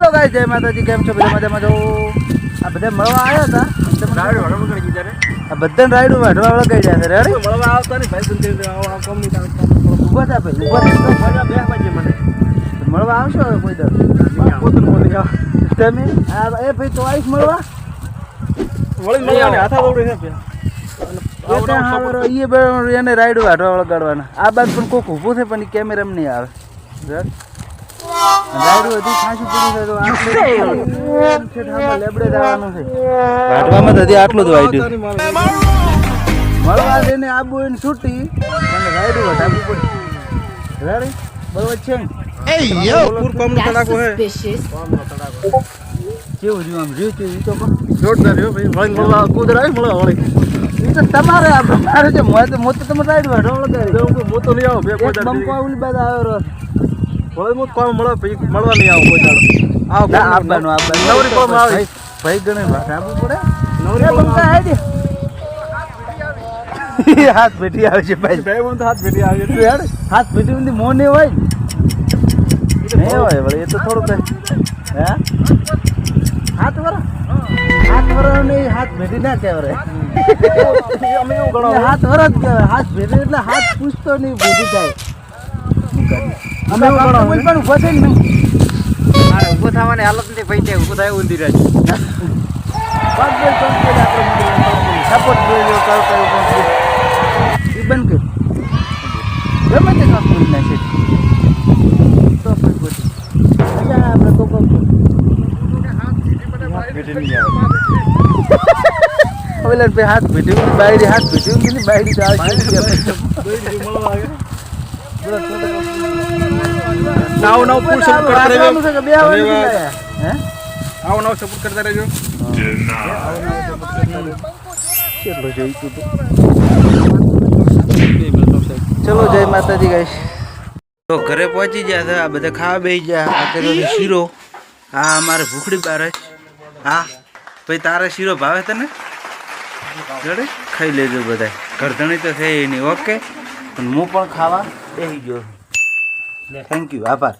તો ગાય જય માતાજી, કેમ છો? બધા મજામાં છો? આ બધા મળવા આવ્યા હતા, રાયડું વાળવા કરી દીધા રે. આ બધાને રાયડું વાળવા વળગાઈ છે. રેડી મળવા આવતા ને ભાઈ બંધ ઉભા થા ભાઈ, ઉભા થા બે બાજુ મને મળવા આવશો હવે કોઈ દર પોતન બોલી આવ તમે. આ એ ભાઈ તો આવીશ મળવા વળી મળવાની હાથા દોડી છે એને રાયડું વાઢવા વળગાડવાના. આ બાદ પણ કોક ઊભું છે પણ કેમેરામાં નહીં આવે. રાયડું હજી ખાંસી પૂરી થાય તો લેબડે જવાનું છે. વાઢવામાં હજી આટલું જ વાયડું મળવા દઈને આબુ એને છૂટી અને રાયડું વઢાવવું પડે. રેડી બરોબર છે ને? કેવું રહ્યું આમ રહ્યું છે? તો જોરદાર રહ્યો ભાઈ. વળી મળવા કુદર આવી મળવા વળી એ તો તમારે મારે છે. મોત તમે રાઈડ વાઢો લગાડી મોતો નહીં આવો બે કોઈ બંકો ઓલી બાદ આવ્યો વળી મોત કોમ મળે પછી મળવા નહીં આવો કોઈ દાડો આવો આવવાનું નવરી કોમ આવે ભાઈ ગણે વાઢાવવું પડે. નવરી બંકા આવી દે હાથ ભેટી આવે છે ભાઈ. ભાઈ બોલ તો હાથ ભેટી આવે છે યાર. હાથ ભેટી ઊંધી મોં નહીં હોય નહીં હોય વળી એ તો થોડું કઈ હે હાથ વર નહીં હાથ ભેટી ના કહેવાય. અમે એવું ગણો હાથ વર જ કહેવાય. હાથ ભેટી એટલે હાથ પૂછતો નહીં ભેટી થાય. અમે એવું ગણો પણ ઉભો થઈ ને મારે ઊભો થવાની હાલત નથી ભાઈ. ત્યાં ઊભો થાય ઊંધી રહે સપોર્ટ જોઈ એ બંધ કર ગમે તે કામ કરી નાખે તો આપણે તો હાથ ભેટ્યું બાયરી હાથ ભેટ્યું બાયરી સપોર્ટ કરતા રહેજો. ચલો જય માતાજી ગાઈસ. તો ઘરે પહોંચી ગયા હતા. આ બધા ખાવા બેસી ગયા. આ કર્યો શીરો. હા અમારે ભૂખડી બાર જ. હા ભાઈ તારે શીરો ભાવે તને? જોડે ખાઈ લેજો બધા. ઘરધણી તો થઈ નહીં. ઓકે પણ હું પણ ખાવા બેસી ગયો. થેન્ક યુ, આભાર.